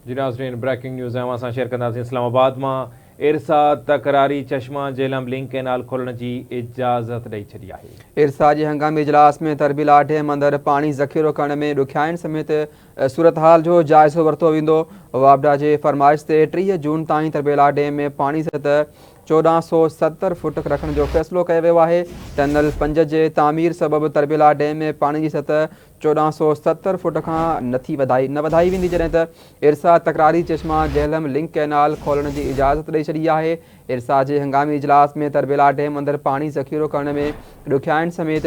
जी नाज़रीन, breaking news है असां शेयर कंदासीं। इस्लामाबाद में इरसा तकरारी चश्मा जेलम लिंक कैनाल खोलण की इजाज़त ॾेई छॾी आहे। इरसा जे हंगामी इजलास में तरबीला डैम अंदर पानी ज़ख़ीरो करण में ॾुखियाईनि समेत सूरत हाल जो जाइज़ो वरितो वेंदो। वापडा जे फरमाइश ते 30 जून ताईं तरबीला डैम में पानी सतह 1470 फुट रखण जो फ़ैसिलो कयो वियो आहे। टनल 5 जे तामीर सबबि तरबीला डैम में पानी जी सतह 1470 फुट खां न वधाई वेंदी, जॾहिं त इरसा तकरारी चश्मा जेहलम लिंक कैनाल खोलण जी इजाज़त ॾेई छॾी आहे। इरसा जे हंगामी इजलास में तरबीला डैम अंदर पानी ज़ख़ीरो करण में ॾुखियाईनि समेत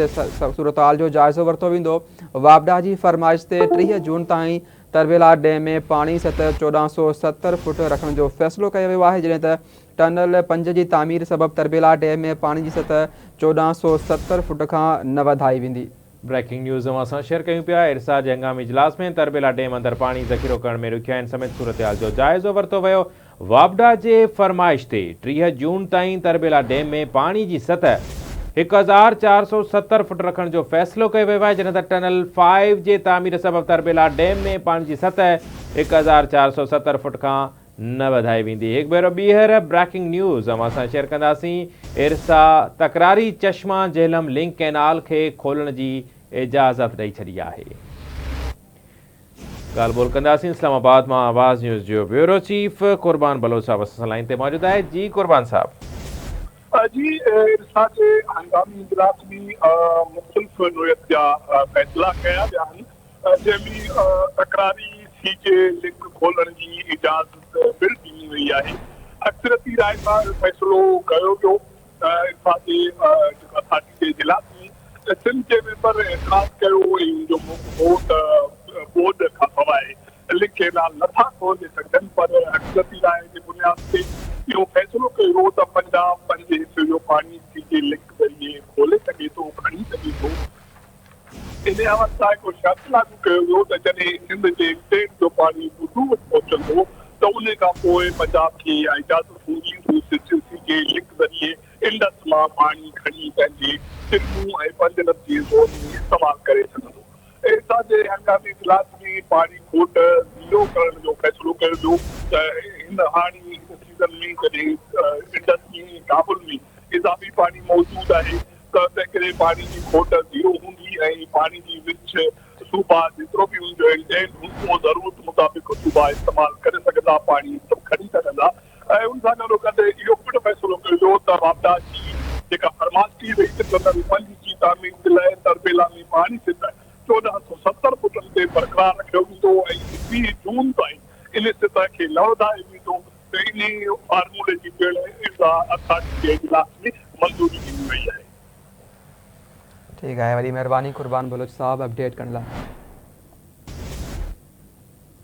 सूरत हाल जो जाइज़ो वरितो वेंदो। वापडा जी फरमाइश ते 30 जून ताईं तरबीला डैम में पानी सतह 1470 फुट रखण जो फ़ैसिलो कयो वियो आहे, जॾहिं त टनल 5 जी तामीर सबबि तरबीला डैम में पानी जी सतह 1470 फुट खां न वधाई वेंदी। ब्रेकिंग न्यूज़ असां शेयर कयूं पिया। इरसा जे हंगामी इजलास में तरबीला डैम अंदर पानी ज़ख़ीरो करण में ॾुखियाईनि समेत सूरत हाल जो जाइज़ो वरितो वियो। वापडा जे फरमाइश ते 30 जून ताईं तरबीला डैम में पानी की सतह 1470 फुट रखण जो फ़ैसिलो कयो वियो आहे, जॾहिं त टनल 5 जे तामीर सबबि तरबीला डैम में पानी की सतह 1470 फुट खां न वधाई वेंदी। एक भेरो ॿीहर ब्रेकिंग न्यूज़ असां शेयर कंदासीं। इरसा तकरारी चश्मा जेहलम लिंक कैनाल के खोलण की इजाज़त ॾेई छॾी आहे। ॻाल्हि ॿोल कंदासीं। इस्लामाबाद में आवाज़ न्यूज़ जो ब्यूरो चीफ कुर्बान बलोच साहब असां लाइन ते मौजूद है। जी कुर्बान साहब। जी इरसा जे हंगामी इजलास में मुख़्तलिफ़ नोयत जा फ़ैसिला कया विया आहिनि, जंहिंमें तकरारी सी जे लिंक खोलण की इजाज़त पिणु ॾिनी वई आहे। अक्सरती राय सां फ़ैसिलो कयो वियो। इरसा जे अथॉरिटी जे इजलास में सिंध जे मेंबर एतिराज़ कयो ऐं जो हो त बोर्ड खां सवाइ लिंक कैनाल नथा खोले सघनि, पर अक्सरती राय जे बुनियाद ते इहो फ़ैसिलो कयो त पंजाब पंहिंजे हिसे जो पानी सी जे लिंक ज़रिए खोले सघे थो, खणी सघे थो। इन हवाले सां हिकिड़ो शर्त लागू कयो वियो त जॾहिं सिंध जे स्टेट जो पानी बुडू वटि पहुचंदो त उन खां पोइ पंजाब खे इहा इजाज़त हूंदी सी जे लिंक ज़रिए इंडस मां पानी खणी पंहिंजे सिंधू ऐं पंजनत जे ज़ोन में इस्तेमालु करे सघंदो। इरसा जे हंगामी इजलास में पानी खोट ज़ीरो करण जो फ़ैसिलो कयो वियो त हिन हाणे सीज़न में जॾहिं इंडस में काबुल में इज़ाफ़ी पानी मौजूदु आहे त तंहिं पानी की खोट ज़ीरो हूंदी ऐं पानी की विच सूबा जेतिरो बि हूंदो उहो ज़रूरत मुताबिक़ सूबा इस्तेमालु करे सघंदा, पानी खणी सघंदा। ऐं उन सां गॾो गॾु इहो पिणु फ़ैसिलो कयो वियो त वापडा जी जेका फरमाइश थी वई त टनल 5 जी तामीर जे लाइ तरबेला में पानी सतह 1470 फुटनि ते बरक़रार रखियो वेंदो ऐं 20 जून ताईं इन सतह खे न वधाए वेंदो। त इन फार्मूले जी पिणु इरसा अथॉरिटी जे इजलास में मंज़ूरी ॾिनी वई आहे। ठीक है, वरी मेहरबानी कुर्बान बलोच साहब अपडेट करण लाइ।